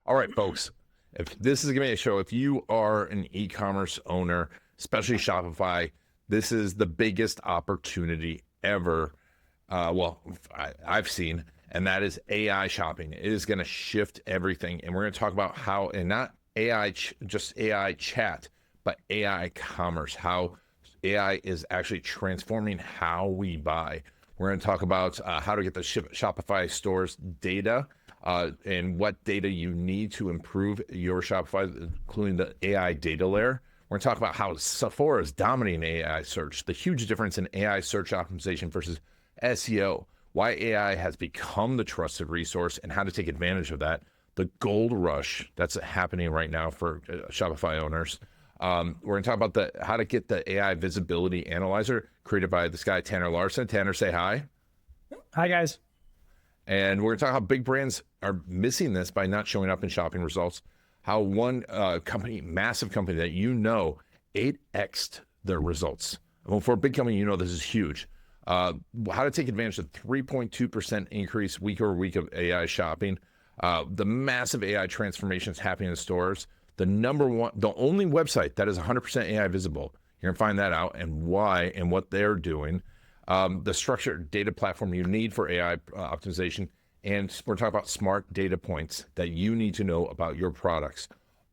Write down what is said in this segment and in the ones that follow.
All right, folks, if this is going to be a show, if you are an e-commerce owner, especially Shopify, this is the biggest opportunity ever. I've seen, and that is AI shopping. It is going to shift everything. And we're going to talk about how, and not AI, just AI chat, but AI commerce, how AI is actually transforming how we buy. We're going to talk about how to get the Shopify store's data and what data you need to improve your Shopify, including the AI data layer. We're going to talk about how Sephora is dominating AI search, the huge difference in AI search optimization versus SEO, why AI has become the trusted resource, and how to take advantage of that. The gold rush that's happening right now for Shopify owners. We're going to talk about how to get the AI visibility analyzer created by this guy, Tanner Larsson. Tanner, say hi. Hi, guys. And we're going to talk how big brands are missing this by not showing up in shopping results. How one company, massive company that 8x'd their results. Well, for a big company, this is huge. How to take advantage of 3.2% increase week over week of AI shopping. The massive AI transformations happening in stores. The only website that is 100% AI visible. You're gonna find that out and why and what they're doing. The structured data platform you need for AI optimization. And we're talking about smart data points that you need to know about your products.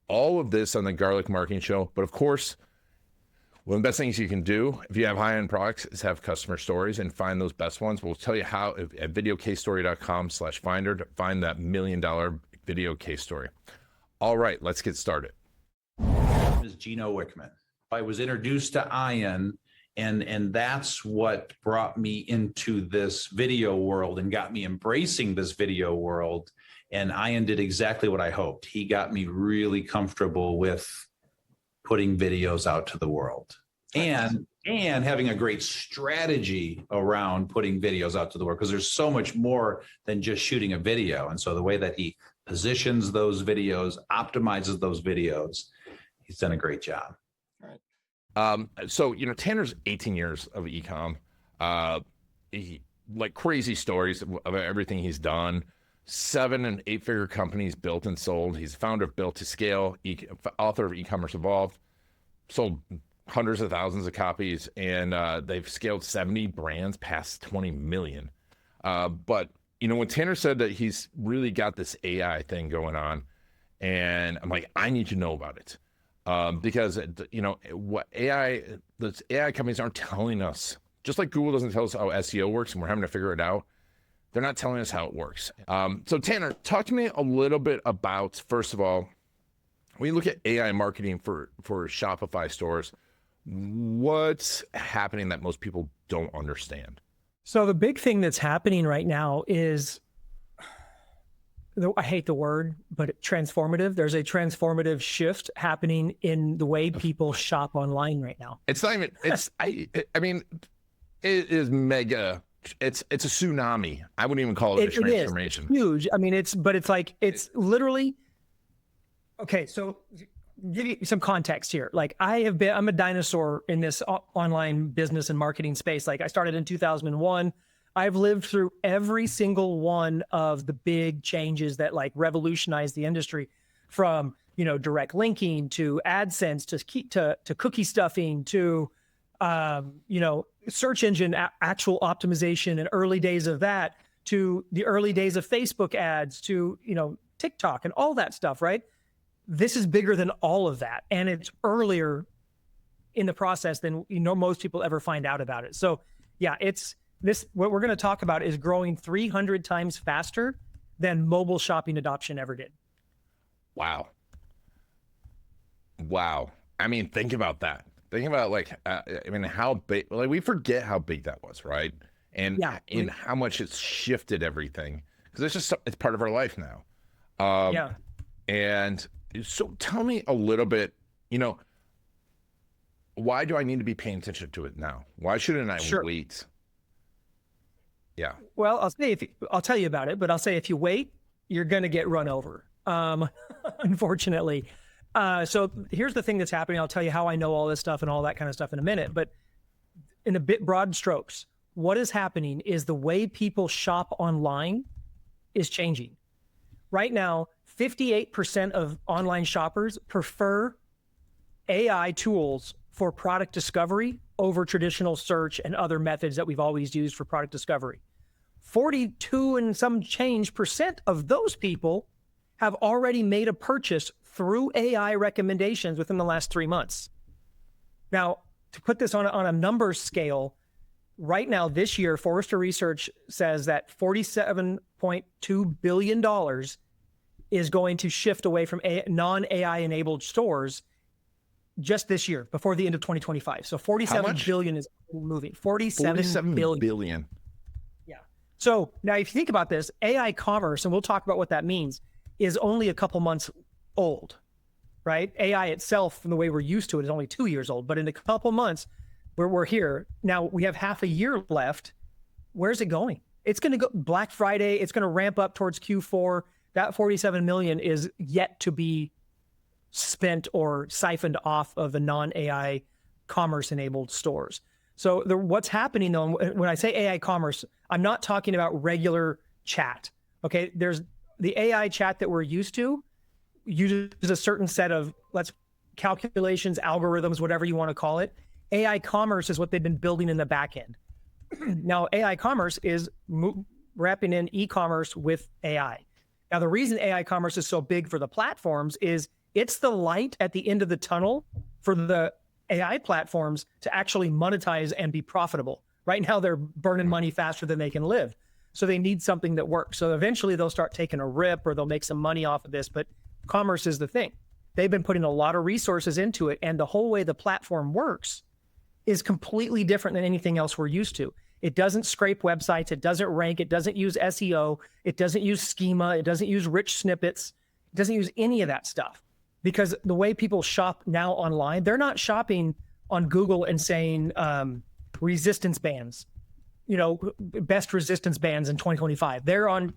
All of this on the Garlic Marketing Show. But of course, one of the best things you can do if you have high-end products is have customer stories and find those best ones. We'll tell you how at videocasestory.com/finder to find that $1 million video case story. All right, let's get started. My name is Gino Wickman. I was introduced to Ian, and that's what brought me into this video world and got me embracing this video world. And Ian did exactly what I hoped. He got me really comfortable with putting videos out to the world and having a great strategy around putting videos out to the world, because there's so much more than just shooting a video. And so the way that he positions those videos, optimizes those videos, he's done a great job. All right. So Tanner's 18 years of e-com, he crazy stories of everything he's done. 7- and 8-figure companies built and sold. He's founder of Built to Scale, author of E-commerce Evolved, sold hundreds of thousands of copies, and they've scaled 70 brands past 20 million. But when Tanner said that he's really got this AI thing going on, and I'm like, I need to know about it. Because what the AI companies aren't telling us, just like Google doesn't tell us how SEO works and we're having to figure it out, they're not telling us how it works. So Tanner, talk to me a little bit about, first of all, when you look at AI marketing for Shopify stores, what's happening that most people don't understand? So the big thing that's happening right now is, I hate the word, but transformative. There's a transformative shift happening in the way people shop online right now. It's not even, I mean, it is mega. It's a tsunami. I wouldn't even call it a transformation. It is huge. I mean, it's literally, okay, so give you some context here. I'm a dinosaur in this online business and marketing space. I started in 2001. I've lived through every single one of the big changes that revolutionized the industry, from, direct linking to AdSense to cookie stuffing to, search engine actual optimization and early days of that, to the early days of Facebook ads, to, TikTok and all that stuff, right? This is bigger than all of that. And it's earlier in the process than, most people ever find out about it. So yeah, what we're going to talk about is growing 300 times faster than mobile shopping adoption ever did. Wow. I mean, think about that. Think about how big, we forget how big that was, right? And how much it's shifted everything, because it's part of our life now. And so tell me a little bit, why do I need to be paying attention to it now? Why shouldn't I wait? Yeah. Well, I'll tell you about it, but I'll say if you wait, you're going to get run over. Unfortunately. So here's the thing that's happening. I'll tell you how I know all this stuff and all that kind of stuff in a minute, but in a bit broad strokes, what is happening is the way people shop online is changing. Right now, 58% of online shoppers prefer AI tools for product discovery over traditional search and other methods that we've always used for product discovery. 42 and some change percent of those people have already made a purchase through AI recommendations within the last 3 months. Now, to put this on a numbers scale, right now, this year, Forrester Research says that $47.2 billion is going to shift away from non-AI enabled stores just this year, before the end of 2025. So 47 billion is moving. 47 billion. Yeah. So now if you think about this, AI commerce, and we'll talk about what that means, is only a couple months old, right? AI itself, from the way we're used to it, is only 2 years old. But in a couple months, we're here. Now we have half a year left. Where's it going? It's going to go Black Friday. It's going to ramp up towards Q4. That 47 million is yet to be spent or siphoned off of the non-AI commerce enabled stores. So what's happening though, when I say AI commerce, I'm not talking about regular chat. Okay. There's the AI chat that we're used to uses a certain set of calculations, algorithms, whatever you want to call it. AI commerce is what they've been building in the back end. Now, AI commerce is wrapping in e-commerce with AI. Now, the reason AI commerce is so big for the platforms is it's the light at the end of the tunnel for the AI platforms to actually monetize and be profitable. Right now, they're burning money faster than they can live. So they need something that works. So eventually they'll start taking a rip or they'll make some money off of this. But commerce is the thing. They've been putting a lot of resources into it. And the whole way the platform works is completely different than anything else we're used to. It doesn't scrape websites. It doesn't rank. It doesn't use SEO. It doesn't use schema. It doesn't use rich snippets. It doesn't use any of that stuff. Because the way people shop now online, they're not shopping on Google and saying resistance bands, best resistance bands in 2025. They're on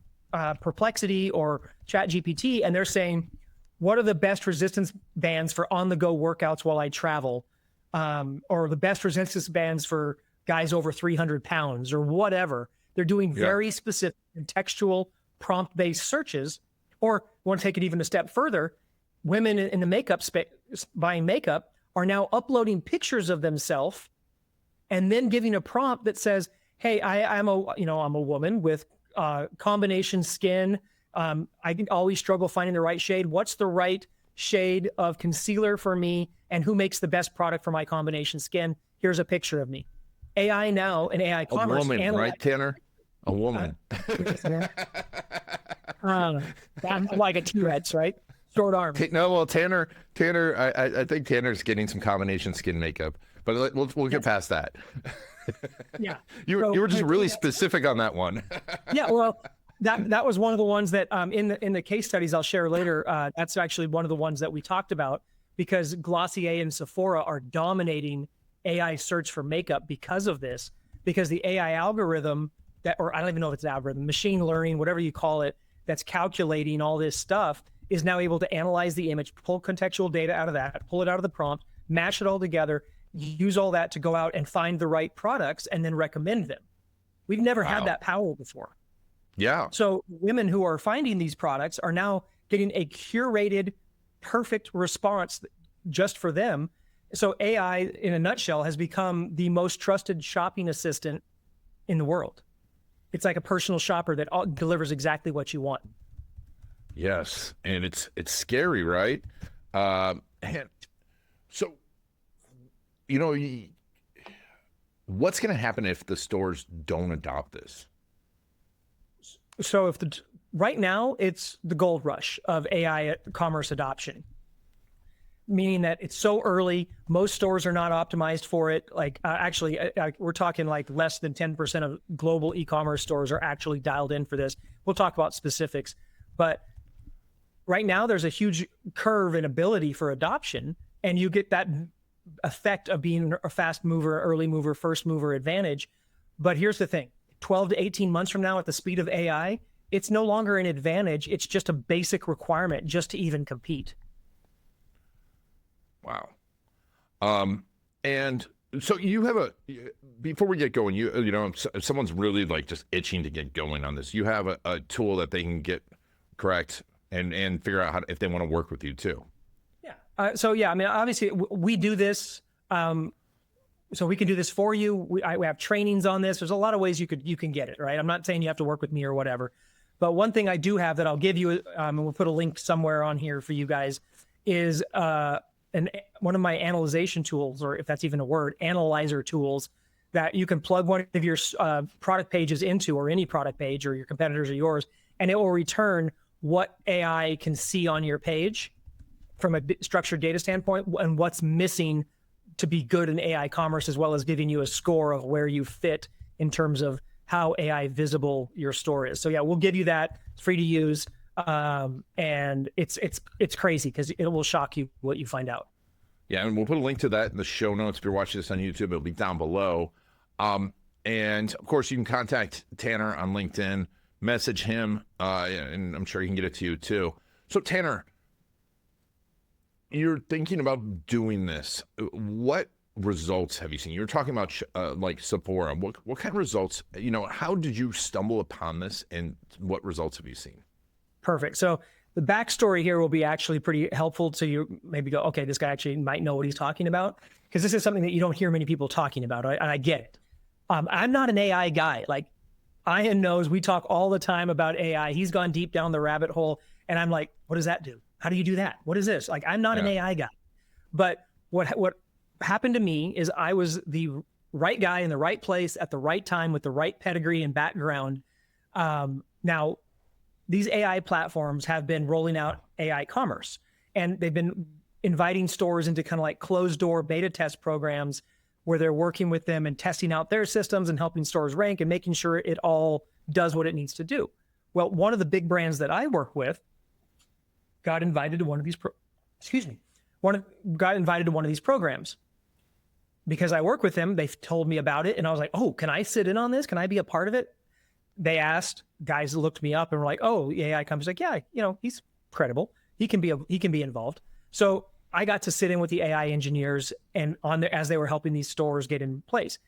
Perplexity or ChatGPT, and they're saying, what are the best resistance bands for on-the-go workouts while I travel? Or the best resistance bands for guys over 300 pounds or whatever. They're doing very specific contextual prompt-based searches. Or want to take it even a step further, women in the makeup space buying makeup are now uploading pictures of themselves and then giving a prompt that says, hey, I'm a woman with combination skin. I can always struggle finding the right shade. What's the right shade of concealer for me? And who makes the best product for my combination skin? Here's a picture of me. AI now and AI commerce. A woman, right, Tanner? A woman. I'm like a T-Rex, right? Short arm. No, well, Tanner, I think Tanner's getting some combination skin makeup, but we'll get past that. Yeah. You were just really specific on that one. Yeah, well, that was one of the ones that in the case studies I'll share later, that's actually one of the ones that we talked about, because Glossier and Sephora are dominating AI search for makeup because of this, because the AI algorithm or I don't even know if it's an algorithm, machine learning, whatever you call it, that's calculating all this stuff is now able to analyze the image, pull contextual data out of that, pull it out of the prompt, mash it all together, use all that to go out and find the right products and then recommend them. We've never had that power before. Yeah. So women who are finding these products are now getting a curated, perfect response just for them. So AI, in a nutshell, has become the most trusted shopping assistant in the world. It's like a personal shopper that delivers exactly what you want. Yes, and it's scary, right? And so, what's going to happen if the stores don't adopt this? So right now it's the gold rush of AI commerce adoption, meaning that it's so early. Most stores are not optimized for it. We're talking like less than 10% of global e-commerce stores are actually dialed in for this. We'll talk about specifics, but right now there's a huge curve in ability for adoption, and you get that effect of being a fast mover, early mover, first mover advantage. But here's the thing, 12 to 18 months from now at the speed of AI, it's no longer an advantage. It's just a basic requirement just to even compete. Wow. And so you have before we get going, if someone's really like just itching to get going on this, you have a tool that they can get, correct? and figure out if they want to work with you too. Yeah. So yeah, I mean, obviously we do this. So we can do this for you. We have trainings on this. There's a lot of ways you can get it, right? I'm not saying you have to work with me or whatever, but one thing I do have that I'll give you, and we'll put a link somewhere on here for you guys, is one of my analyzation tools, or if that's even a word, analyzer tools, that you can plug one of your product pages into, or any product page, or your competitors or yours, and it will return what AI can see on your page from a structured data standpoint, and what's missing to be good in AI commerce, as well as giving you a score of where you fit in terms of how AI visible your store is. So yeah, we'll give you that. It's free to use. And it's crazy because it will shock you what you find out. Yeah, and we'll put a link to that in the show notes. If you're watching this on YouTube, it'll be down below. And of course, you can contact Tanner on LinkedIn, message him, and I'm sure he can get it to you too. So Tanner, you're thinking about doing this. What results have you seen? You're talking about like Sephora. What kind of results? How did you stumble upon this, and what results have you seen? Perfect. So the backstory here will be actually pretty helpful to you. Maybe go, okay, this guy actually might know what he's talking about, because this is something that you don't hear many people talking about. And I get it. I'm not an AI guy. Like, Ian knows we talk all the time about AI. He's gone deep down the rabbit hole, and I'm like, what does that do? How do you do that? What is this? Like, I'm not an AI guy. But what happened to me is I was the right guy in the right place at the right time with the right pedigree and background. Now, these AI platforms have been rolling out AI commerce, and they've been inviting stores into kind of like closed door beta test programs where they're working with them and testing out their systems and helping stores rank and making sure it all does what it needs to do. Well, one of the big brands that I work with got invited to one of these got invited to one of these programs. Because I work with them, they've told me about it, and I was like, oh, can I sit in on this? Can I be a part of it? They asked, guys looked me up and were like, oh, the AI company's like, yeah, he's credible. He can be involved. So I got to sit in with the AI engineers and as they were helping these stores get in place.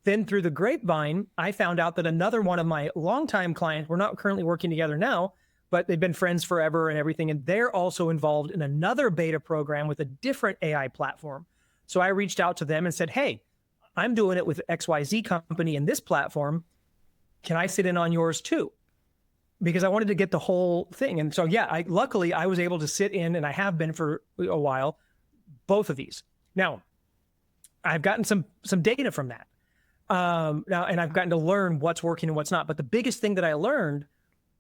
Then through the grapevine, I found out that another one of my longtime clients, we're not currently working together now, but they've been friends forever and everything. And they're also involved in another beta program with a different AI platform. So I reached out to them and said, hey, I'm doing it with XYZ company in this platform. Can I sit in on yours too? Because I wanted to get the whole thing. And so, yeah, luckily I was able to sit in, and I have been for a while, both of these. Now, I've gotten some data from that. Now, and I've gotten to learn what's working and what's not. But the biggest thing that I learned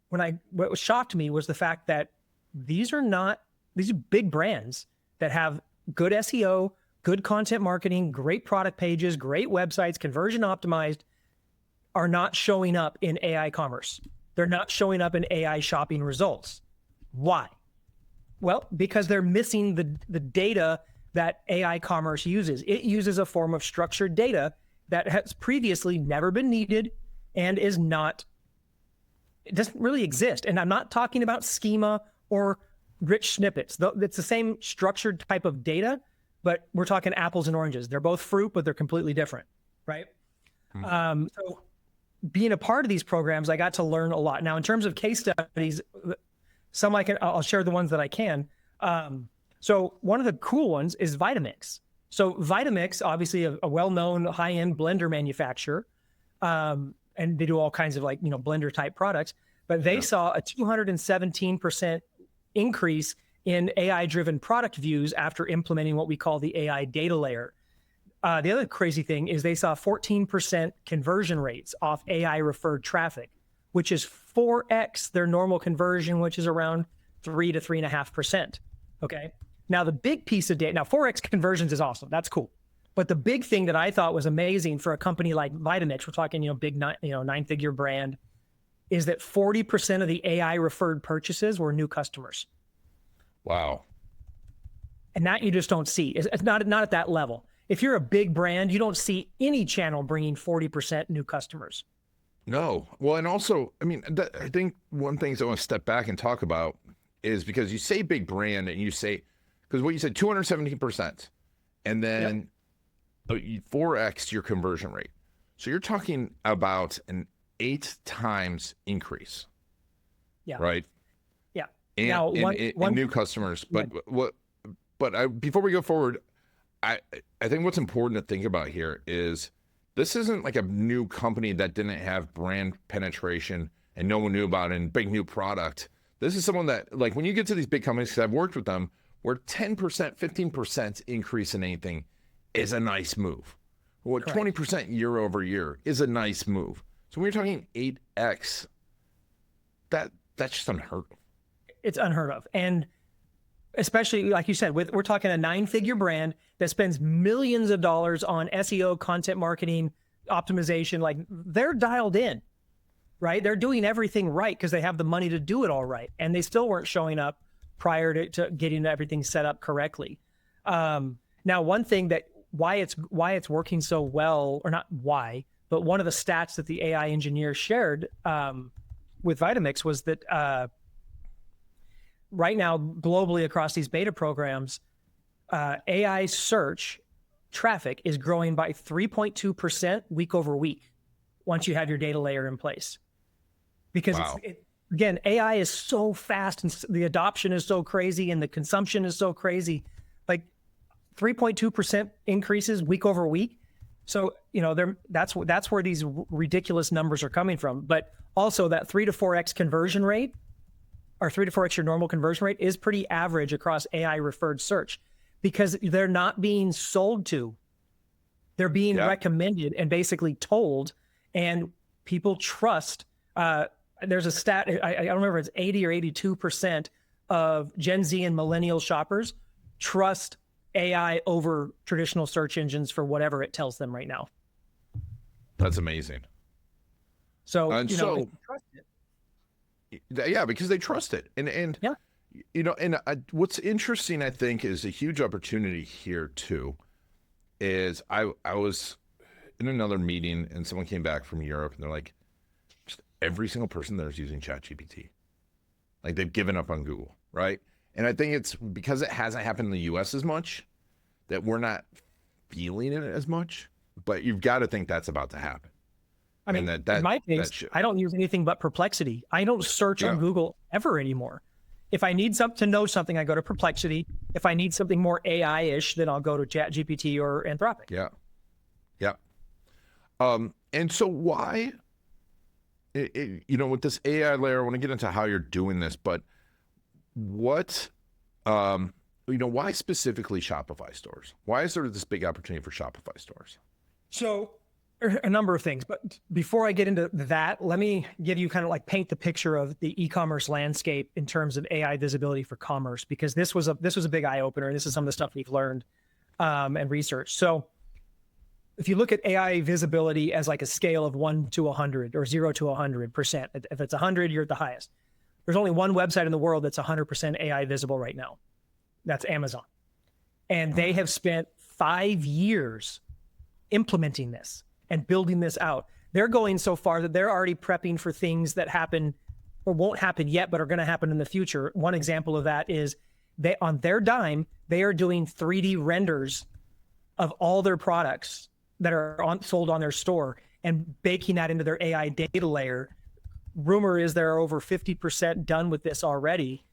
what shocked me was the fact that these are big brands that have good SEO, good content marketing, great product pages, great websites, conversion optimized, are not showing up in AI commerce. They're not showing up in AI shopping results. Why? Well, because they're missing the data that AI commerce uses. It uses a form of structured data that has previously never been needed and it doesn't really exist. And I'm not talking about schema or rich snippets. It's the same structured type of data, but we're talking apples and oranges. They're both fruit, but they're completely different, right? So being a part of these programs, I got to learn a lot. Now, in terms of case studies, I'll share the ones that I can. So one of the cool ones is Vitamix. So Vitamix, obviously a well-known high-end blender manufacturer, and they do all kinds of blender type products, but they saw a 217% increase in AI-driven product views after implementing what we call the AI data layer. The other crazy thing is they saw 14% conversion rates off AI referred traffic, which is 4x their normal conversion, which is around 3 to 3.5%. Okay. Now the big piece of data, now 4x conversions is awesome. That's cool. But the big thing that I thought was amazing for a company like Vitamix, we're talking, big, 9-figure brand, is that 40% of the AI referred purchases were new customers. Wow. And that you just don't see. It's not at that level. If you're a big brand, you don't see any channel bringing 40% new customers. No. Well, and also, I think one thing I want to step back and talk about is because you say big brand and you say, because what you said, 217%, and then 4x your conversion rate. So you're talking about an 8 times increase. Yeah. Right? Yeah. and, Now, and new customers. But before we go forward, I think what's important to think about here is this isn't like a new company that didn't have brand penetration and no one knew about it and big new product. This is someone that, like, when you get to these big companies, because I've worked with them, where 10%, 15% increase in anything is a nice move. What 20% year over year is a nice move. So when you're talking 8x, that's just unheard of. It's unheard of. And especially, like you said, we're talking a 9-figure brand that spends millions of dollars on SEO, content marketing, optimization. Like, they're dialed in, right? They're doing everything right because they have the money to do it all right. And they still weren't showing up prior to getting everything set up correctly. Now, one thing that why it's working so well, or not why, but one of the stats that the AI engineer shared with Vitamix was that right now, globally across these beta programs, AI search traffic is growing by 3.2% week over week once you have your data layer in place. Because again, AI is so fast and the adoption is so crazy and the consumption is so crazy. Like 3.2% increases week over week. So, that's where these ridiculous numbers are coming from. But also that 3 to 4x conversion rate, or 3 to 4x your normal conversion rate, is pretty average across AI referred search because they're not being sold to. They're being recommended and basically told, and people trust. There's a stat, I don't remember if it's 80 or 82% of Gen Z and millennial shoppers trust AI over traditional search engines for whatever it tells them right now. That's amazing. So, and they trust it. Yeah, because they trust it. And what's interesting, I think, is a huge opportunity here too, is I was in another meeting and someone came back from Europe and they're like, just every single person there is using ChatGPT. Like, they've given up on Google, right? And I think it's because it hasn't happened in the US as much that we're not feeling it as much, but you've got to think that's about to happen. I mean, in my case, I don't use anything but Perplexity. I don't search on Google ever anymore. If I need to know something, I go to Perplexity. If I need something more AI-ish, then I'll go to ChatGPT or Anthropic. Yeah. And so why, with this AI layer, I want to get into how you're doing this, but what, why specifically Shopify stores? Why is there this big opportunity for Shopify stores? So a number of things, but before I get into that, let me give you kind of like paint the picture of the e-commerce landscape in terms of AI visibility for commerce, because this was a big eye opener. This is some of the stuff we've learned and researched. So if you look at AI visibility as like a scale of 1 to 100 or 0 to 100%, if it's 100, you're at the highest. There's only one website in the world that's 100% AI visible right now. That's Amazon. And they have spent 5 years implementing this and building this out. They're going so far that they're already prepping for things that happen or won't happen yet, but are going to happen in the future. One example of that is on their dime, they are doing 3D renders of all their products that are sold on their store and baking that into their AI data layer. Rumor is they're over 50% done with this already.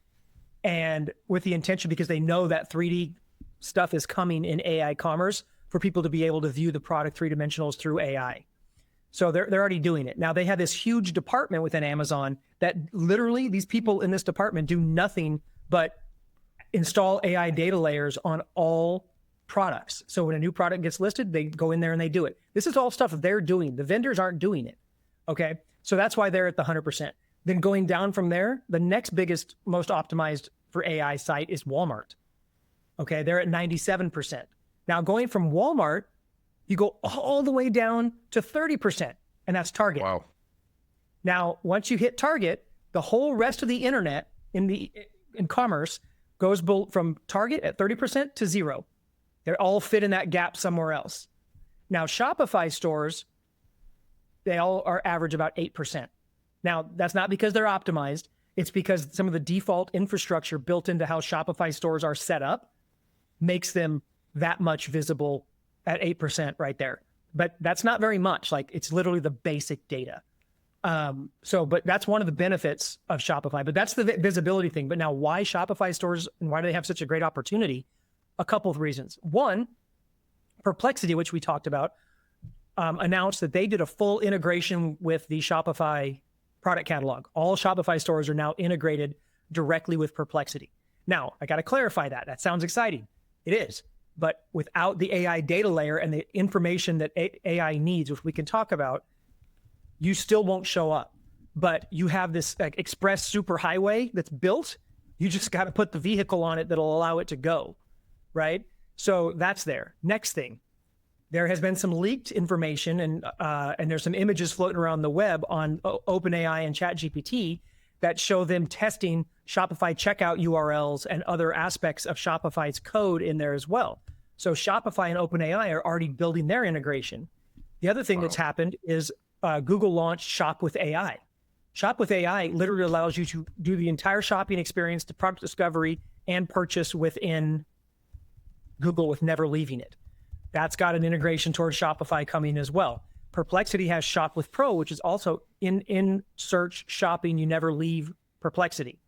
And with the intention, because they know that 3D stuff is coming in AI commerce, for people to be able to view the product 3-dimensionals through AI. So they're already doing it. Now they have this huge department within Amazon that literally these people in this department do nothing but install AI data layers on all products. So when a new product gets listed, they go in there and they do it. This is all stuff they're doing. The vendors aren't doing it. Okay. So that's why they're at the 100%. Then going down from there, the next biggest, most optimized for AI site is Walmart. Okay. They're at 97%. Now, going from Walmart, you go all the way down to 30%, and that's Target. Wow. Now, once you hit Target, the whole rest of the internet in commerce goes from Target at 30% to 0. They all fit in that gap somewhere else. Now, Shopify stores, they all are average about 8%. Now, that's not because they're optimized. It's because some of the default infrastructure built into how Shopify stores are set up makes them that much visible at 8% right there. But that's not very much. Like, it's literally the basic data. But that's one of the benefits of Shopify, but that's the visibility thing. But now why Shopify stores and why do they have such a great opportunity? A couple of reasons. One, Perplexity, which we talked about, announced that they did a full integration with the Shopify product catalog. All Shopify stores are now integrated directly with Perplexity. Now, I got to clarify that. That sounds exciting. It is. But without the AI data layer and the information that AI needs, which we can talk about, you still won't show up. But you have this express superhighway that's built. You just got to put the vehicle on it that'll allow it to go, right? So that's there. Next thing, there has been some leaked information and there's some images floating around the web on OpenAI and ChatGPT that show them testing Shopify checkout URLs and other aspects of Shopify's code in there as well. So Shopify and OpenAI are already building their integration. The other thing that's happened is Google launched Shop with AI. Shop with AI literally allows you to do the entire shopping experience to product discovery and purchase within Google with never leaving it. That's got an integration towards Shopify coming as well. Perplexity has Shop with Pro, which is also in search shopping. You never leave Perplexity.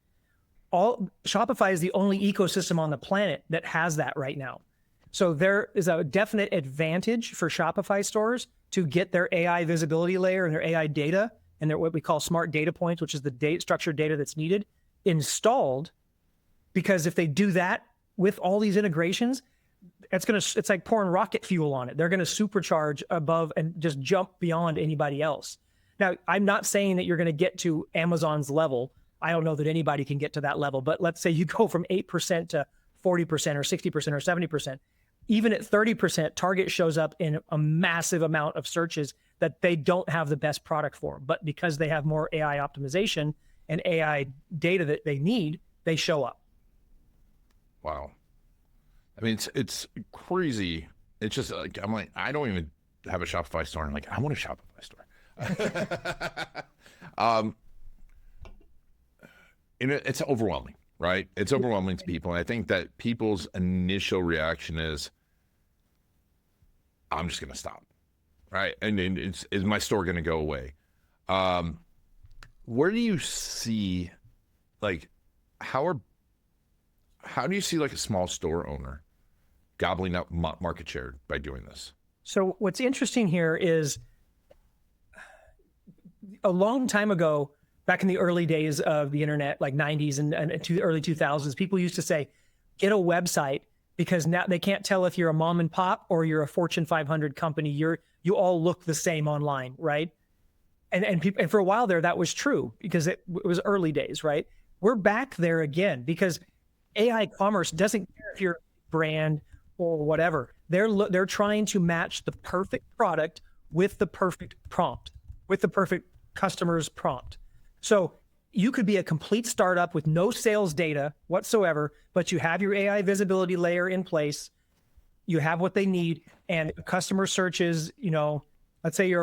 Shopify is the only ecosystem on the planet that has that right now. So there is a definite advantage for Shopify stores to get their AI visibility layer and their AI data and their what we call smart data points, which is the structured data that's needed, installed. Because if they do that with all these integrations, it's like pouring rocket fuel on it. They're going to supercharge above and just jump beyond anybody else. Now, I'm not saying that you're going to get to Amazon's level. I don't know that anybody can get to that level, but let's say you go from 8% to 40% or 60% or 70%. Even at 30%, Target shows up in a massive amount of searches that they don't have the best product for. But because they have more AI optimization and AI data that they need, they show up. Wow. I mean, it's crazy. It's just like, I'm like, I don't even have a Shopify store. I'm like, I want a Shopify store. And it's overwhelming, right? It's overwhelming to people. And I think that people's initial reaction is, I'm just going to stop, right? And is my store going to go away? Where do you see, like, how do you see like a small store owner gobbling up market share by doing this? So what's interesting here is a long time ago, back in the early days of the internet, like 90s and early 2000s, people used to say, get a website, because now they can't tell if you're a mom and pop or you're a Fortune 500 company. You all look the same online, right? And for a while there, that was true because it was early days, right? We're back there again because AI commerce doesn't care if you're a brand or whatever. They're trying to match the perfect product with the perfect prompt, with the perfect customer's prompt. So you could be a complete startup with no sales data whatsoever, but you have your AI visibility layer in place. You have what they need, and customer searches, let's say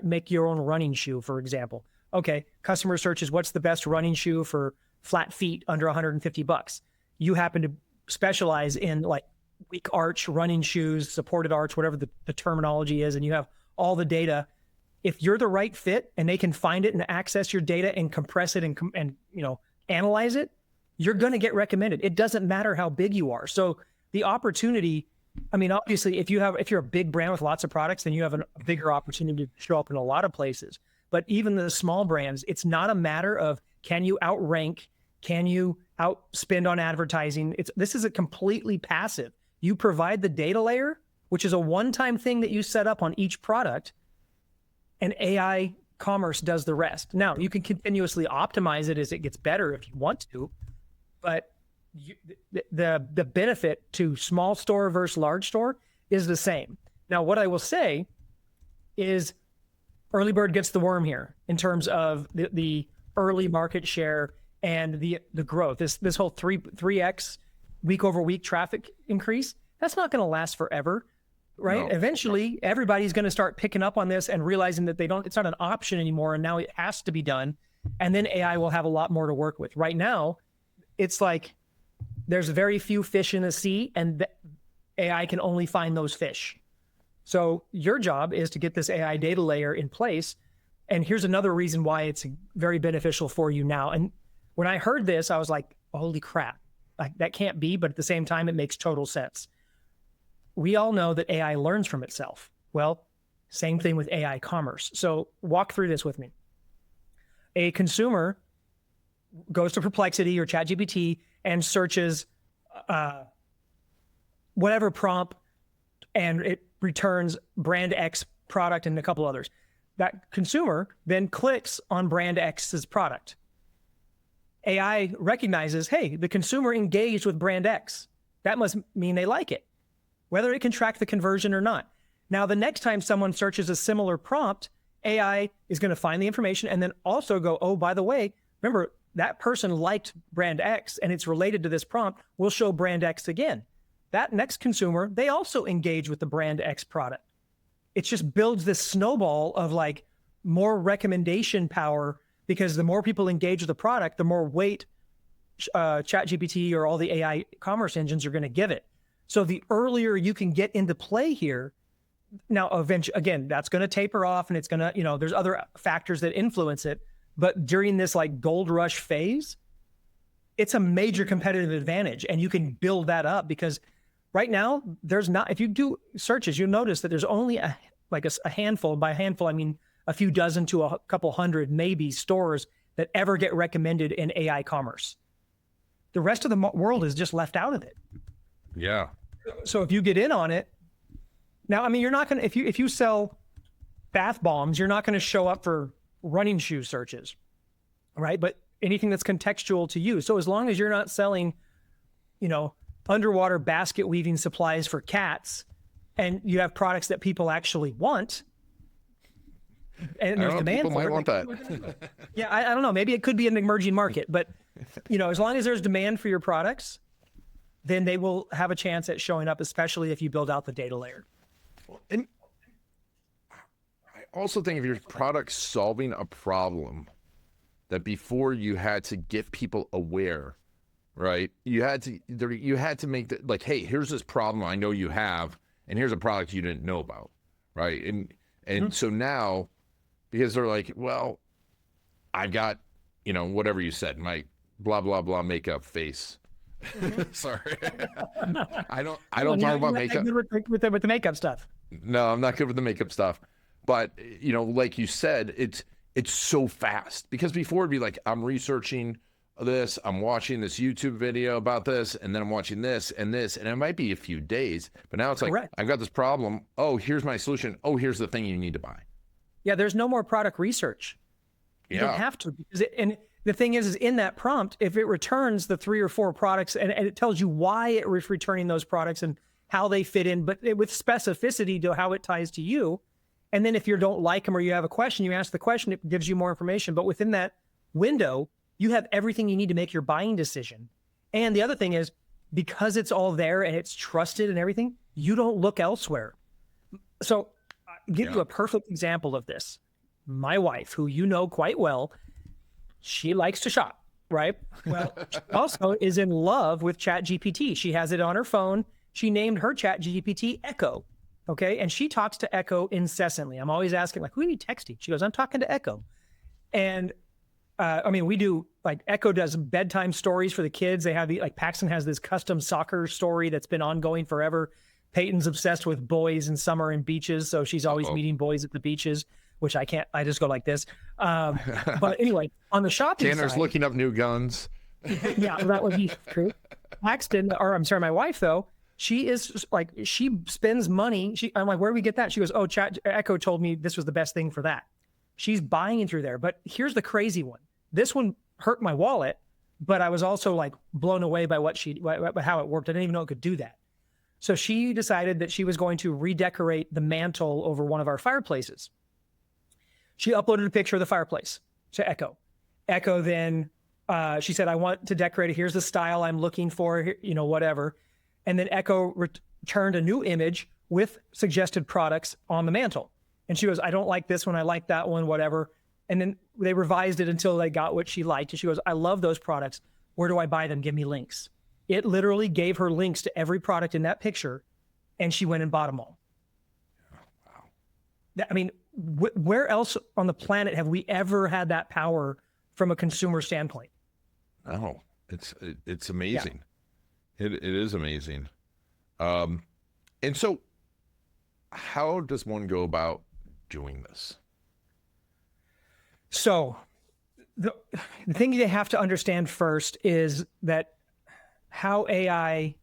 make your own running shoe, for example. Okay, customer searches, what's the best running shoe for flat feet under $150? You happen to specialize in like weak arch running shoes, supported arch, whatever the terminology is, and you have all the data. If you're the right fit and they can find it and access your data and compress it and analyze it, you're going to get recommended. It doesn't matter how big you are. So the opportunity, I mean, obviously, if you're a big brand with lots of products, then you have a bigger opportunity to show up in a lot of places. But even the small brands, it's not a matter of can you outrank, can you outspend on advertising. This is a completely passive. You provide the data layer, which is a one-time thing that you set up on each product, and AI commerce does the rest. Now, you can continuously optimize it as it gets better if you want to, but the benefit to small store versus large store is the same. Now, what I will say is early bird gets the worm here in terms of the early market share and the growth. This whole 3x week over week traffic increase, that's not going to last forever. Right. No. Eventually, everybody's going to start picking up on this and realizing that it's not an option anymore. And now it has to be done. And then AI will have a lot more to work with. Right now, it's like there's very few fish in the sea and AI can only find those fish. So your job is to get this AI data layer in place And here's another reason why it's very beneficial for you now. And when I heard this, I was like, holy crap, like that can't be. But at the same time, it makes total sense. We all know that AI learns from itself. Well, same thing with AI commerce. So walk through this with me. A consumer goes to Perplexity or ChatGPT and searches whatever prompt, and it returns brand X product and a couple others. That consumer then clicks on brand X's product. AI recognizes, hey, the consumer engaged with brand X. That must mean they like it, whether it can track the conversion or not. Now, the next time someone searches a similar prompt, AI is going to find the information and then also go, oh, by the way, remember, that person liked brand X and it's related to this prompt. We'll show brand X again. That next consumer, they also engage with the brand X product. It just builds this snowball of like more recommendation power, because the more people engage with the product, the more weight ChatGPT or all the AI commerce engines are going to give it. So the earlier you can get into play here, now eventually, again, that's going to taper off and it's going to, there's other factors that influence it. But during this like gold rush phase, it's a major competitive advantage, and you can build that up, because right now there's not, if you do searches, you'll notice that there's only a handful. By handful, I mean a few dozen to a couple hundred, maybe, stores that ever get recommended in AI commerce. The rest of the world is just left out of it. Yeah. So if you get in on it, now, I mean, you're not going to, if you sell bath bombs, you're not going to show up for running shoe searches, right? But anything that's contextual to you. So as long as you're not selling, underwater basket weaving supplies for cats, and you have products that people actually want, and there's demand people for might it, want that. Yeah, I don't know. Maybe it could be an emerging market, but as long as there's demand for your products, then they will have a chance at showing up, especially if you build out the data layer. And I also think if your product's solving a problem that before you had to get people aware, right? You had to make that like, hey, here's this problem I know you have, and here's a product you didn't know about, right? And so now, because they're like, well, I've got, whatever you said, my blah blah blah makeup face. Sorry, I don't talk about makeup with the makeup stuff. No, I'm not good with the makeup stuff. But, like you said, it's so fast, because before it'd be like, I'm researching this, I'm watching this YouTube video about this, and then I'm watching this, and it might be a few days, but now it's like, correct. I've got this problem. Oh, here's my solution. Oh, here's the thing you need to buy. Yeah, there's no more product research. You don't have to, because and the thing is in that prompt, if it returns the 3 or 4 products and it tells you why it was returning those products and how they fit in, but with specificity to how it ties to you. And then if you don't like them or you have a question, you ask the question, it gives you more information. But within that window, you have everything you need to make your buying decision. And the other thing is, because it's all there and it's trusted and everything, you don't look elsewhere. So I'll give you a perfect example of this. My wife, who you know quite well, she likes to shop, right? Well, she also is in love with ChatGPT. She has it on her phone. She named her ChatGPT Echo. Okay. And she talks to Echo incessantly. I'm always asking, like, who are you texting? She goes, I'm talking to Echo. And we do, like, Echo does bedtime stories for the kids. They have Paxton has this custom soccer story that's been ongoing forever. Peyton's obsessed with boys and summer and beaches. So she's always meeting boys at the beaches, which I can't, I just go like this. But anyway, on the shopping Tanner's side, looking up new guns. Yeah, that would be true. My wife, though, she is like, she spends money. I'm like, where do we get that? She goes, oh, Echo told me this was the best thing for that. She's buying through there. But here's the crazy one. This one hurt my wallet, but I was also like blown away by how it worked. I didn't even know it could do that. So she decided that she was going to redecorate the mantle over one of our fireplaces. She uploaded a picture of the fireplace to Echo. Echo then, she said, I want to decorate it. Here's the style I'm looking for, whatever. And then Echo returned a new image with suggested products on the mantle. And she goes, I don't like this one. I like that one, whatever. And then they revised it until they got what she liked. And she goes, I love those products. Where do I buy them? Give me links. It literally gave her links to every product in that picture. And she went and bought them all. Wow. I mean, where else on the planet have we ever had that power from a consumer standpoint? Oh, it's amazing. Yeah. It is amazing. And so how does one go about doing this? So the thing you have to understand first is that how AI,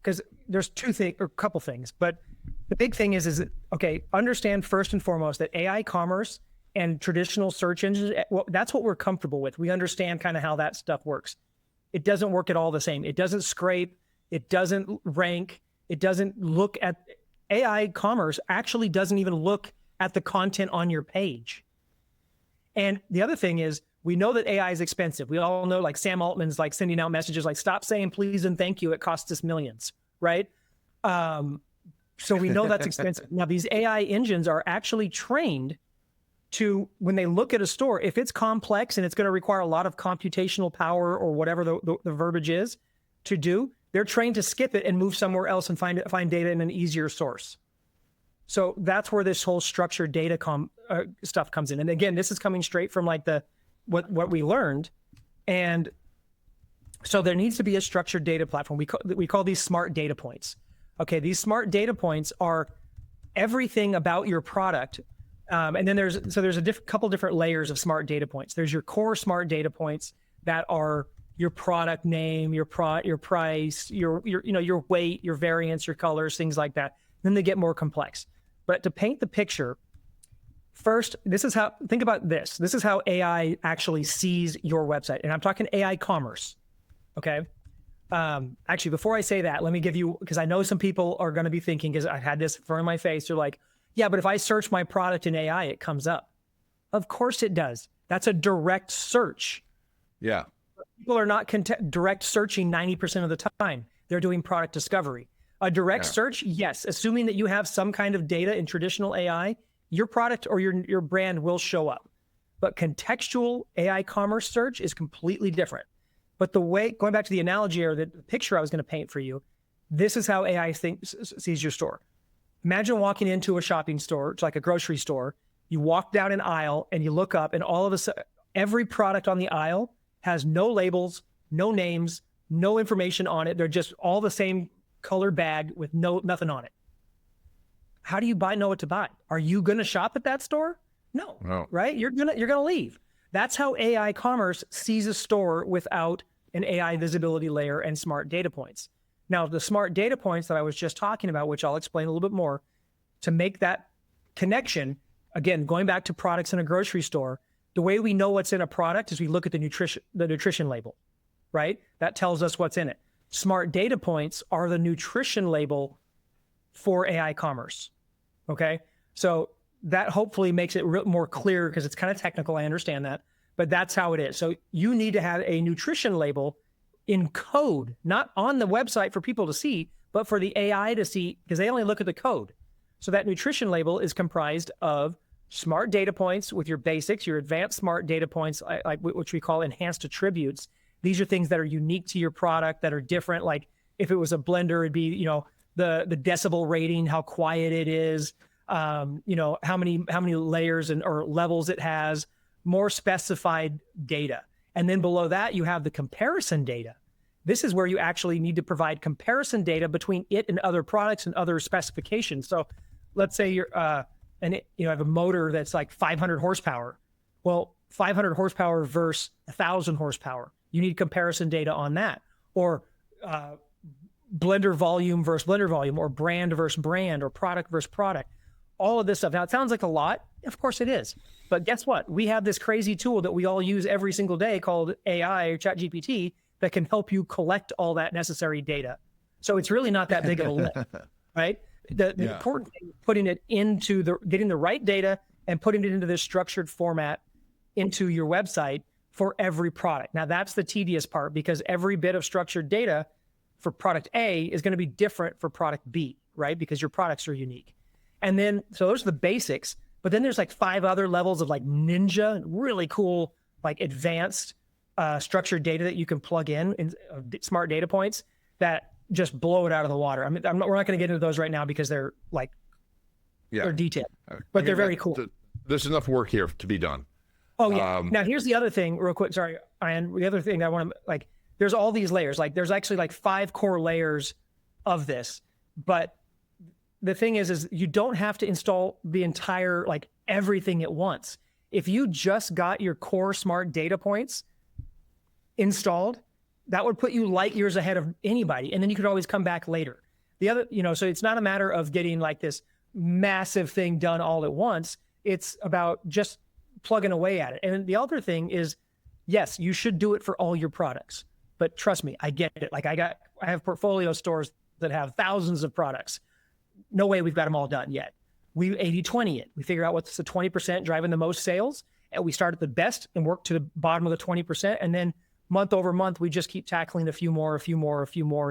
because there's a couple things, but the big thing is that, okay, understand first and foremost that AI commerce and traditional search engines, well, that's what we're comfortable with. We understand kind of how that stuff works. It doesn't work at all the same. It doesn't scrape. It doesn't rank. It doesn't look at, AI commerce actually doesn't even look at the content on your page. And the other thing is, we know that AI is expensive. We all know, like, Sam Altman's like sending out messages like, stop saying please and thank you. It costs us millions, right? So we know that's expensive. Now, these AI engines are actually trained to, when they look at a store, if it's complex and it's going to require a lot of computational power or whatever the verbiage is to do, they're trained to skip it and move somewhere else and find data in an easier source. So that's where this whole structured data stuff comes in. And again, this is coming straight from like what we learned. And so there needs to be a structured data platform. We call these smart data points. Okay, these smart data points are everything about your product. And then there's a couple different layers of smart data points. There's your core smart data points that are your product name, your price, your weight, your variance, your colors, things like that. Then they get more complex. But to paint the picture, first, think about this. This is how AI actually sees your website. And I'm talking AI commerce, okay? Actually, before I say that, let me give you, because I know some people are going to be thinking, because I've had this thrown in my face, they're like, yeah, but if I search my product in AI, it comes up. Of course it does. That's a direct search. Yeah. People are not direct searching 90% of the time. They're doing product discovery. A direct search, yes, assuming that you have some kind of data in traditional AI, your product or your brand will show up. But contextual AI commerce search is completely different. But going back to the analogy or the picture I was going to paint for you, this is how AI sees your store. Imagine walking into a shopping store, it's like a grocery store. You walk down an aisle and you look up, and all of a sudden, every product on the aisle has no labels, no names, no information on it. They're just all the same color bag with nothing on it. How do you know what to buy? Are you going to shop at that store? No. Right? You're gonna leave. That's how AI commerce sees a store without an AI visibility layer and smart data points. Now, the smart data points that I was just talking about, which I'll explain a little bit more, to make that connection, again, going back to products in a grocery store, the way we know what's in a product is we look at the nutrition label, right? That tells us what's in it. Smart data points are the nutrition label for AI commerce, okay? So that hopefully makes it more clear, because it's kind of technical, I understand that, but that's how it is. So you need to have a nutrition label in code, not on the website for people to see, but for the AI to see, because they only look at the code. So that nutrition label is comprised of smart data points with your basics, your advanced smart data points, like which we call enhanced attributes. These are things that are unique to your product, that are different. Like if it was a blender, it'd be, the decibel rating, how quiet it is, how many layers or levels it has, more specified data. And then below that, you have the comparison data. This is where you actually need to provide comparison data between it and other products and other specifications. So let's say you have a motor that's like 500 horsepower. Well, 500 horsepower versus 1,000 horsepower. You need comparison data on that. Or blender volume versus blender volume, or brand versus brand, or product versus product. All of this stuff. Now, it sounds like a lot. Of course it is. But guess what? We have this crazy tool that we all use every single day called AI or ChatGPT that can help you collect all that necessary data. So it's really not that big of a lift, right? The important thing is putting it into getting the right data and putting it into this structured format into your website for every product. Now, that's the tedious part, because every bit of structured data for product A is going to be different for product B, right? Because your products are unique. And then, so those are the basics, but then there's like 5 other levels of like ninja, really cool, like advanced structured data that you can plug in smart data points that just blow it out of the water. I mean, we're not going to get into those right now because they're like Yeah. They're detailed, but they're very cool. There's enough work here to be done. Oh yeah. Now here's the other thing, real quick. Sorry, Ian. The other thing that I want to like, there's all these layers. Like there's actually like 5 core layers of this. But the thing is you don't have to install the entire, like everything at once. If you just got your core smart data points installed, that would put you light years ahead of anybody. And then you could always come back later. The other, so it's not a matter of getting like this massive thing done all at once. It's about just plugging away at it. And the other thing is, yes, you should do it for all your products, but trust me, I get it. Like I have portfolio stores that have thousands of products. No way we've got them all done yet. We 80-20 it. We figure out what's the 20% driving the most sales, and we start at the best and work to the bottom of the 20%. And then month over month, we just keep tackling a few more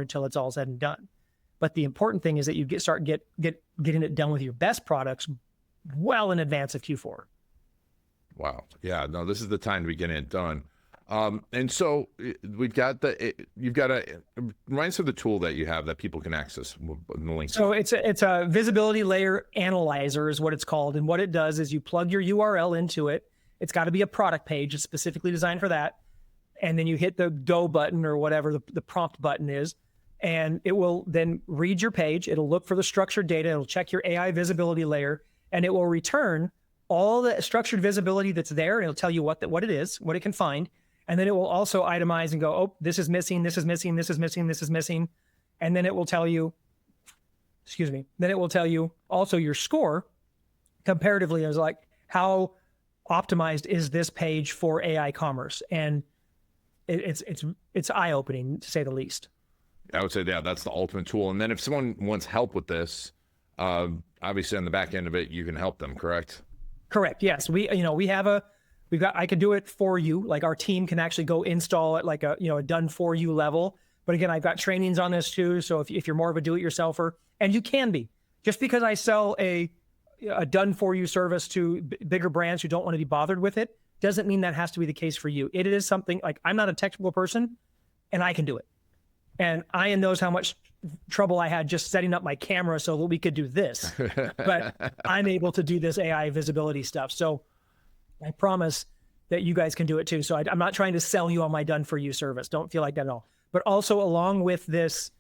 until it's all said and done. But the important thing is that you start getting it done with your best products well in advance of Q4. Wow. Yeah, no, this is the time to be getting it done. And so we've got you've got remind us of the tool that you have that people can access in the link. So it's a visibility layer analyzer is what it's called. And what it does is you plug your URL into it. It's got to be a product page. It's specifically designed for that. And then you hit the go button or whatever the prompt button is. And it will then read your page. It'll look for the structured data. It'll check your AI visibility layer, and it will return all the structured visibility that's there. And it'll tell you what it is, what it can find. And then it will also itemize and go, oh, this is missing, this is missing, this is missing, this is missing. And then it will tell you, then it will tell you also your score comparatively as like how optimized is this page for AI commerce. And it's eye-opening to say the least. I would say, yeah, that's the ultimate tool. And then if someone wants help with this, obviously on the back end of it, you can help them, correct? Correct. Yes. I could do it for you. Like our team can actually go install it like a done for you level. But again, I've got trainings on this too. So if you're more of a do-it-yourselfer, and you can be, just because I sell a done for you service to bigger brands who don't want to be bothered with it, doesn't mean that has to be the case for you. It is something like I'm not a technical person and I can do it. And Ian knows how much trouble I had just setting up my camera so that we could do this. But I'm able to do this AI visibility stuff. So I promise that you guys can do it too. So I'm not trying to sell you on my done for you service. Don't feel like that at all. But also along with this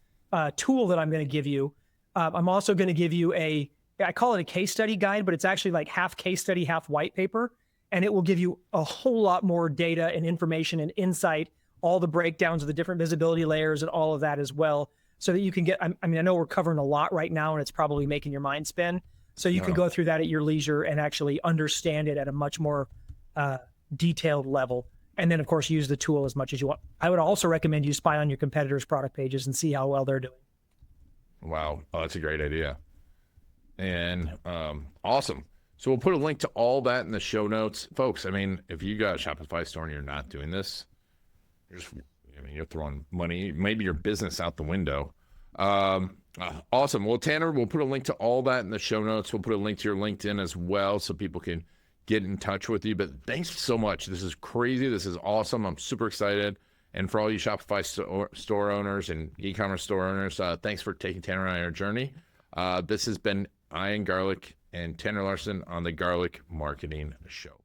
tool that I'm going to give you, I'm also going to give you I call it a case study guide, but it's actually like half case study, half white paper. And it will give you a whole lot more data and information and insight, all the breakdowns of the different visibility layers and all of that as well. So that you can get, I know we're covering a lot right now and it's probably making your mind spin. So you can go through that at your leisure and actually understand it at a much more detailed level. And then of course, use the tool as much as you want. I would also recommend you spy on your competitors' product pages and see how well they're doing. Wow. Oh, that's a great idea. And awesome. So we'll put a link to all that in the show notes. Folks, I mean, if you got a Shopify store and you're not doing this, you're throwing money, maybe your business out the window. Awesome. Well, Tanner, we'll put a link to all that in the show notes. We'll put a link to your LinkedIn as well so people can get in touch with you. But thanks so much. This is crazy. This is awesome. I'm super excited. And for all you Shopify store owners and e-commerce store owners, thanks for taking Tanner and I on our journey. This has been Ian Garlic and Tanner Larsson on the Garlic Marketing Show.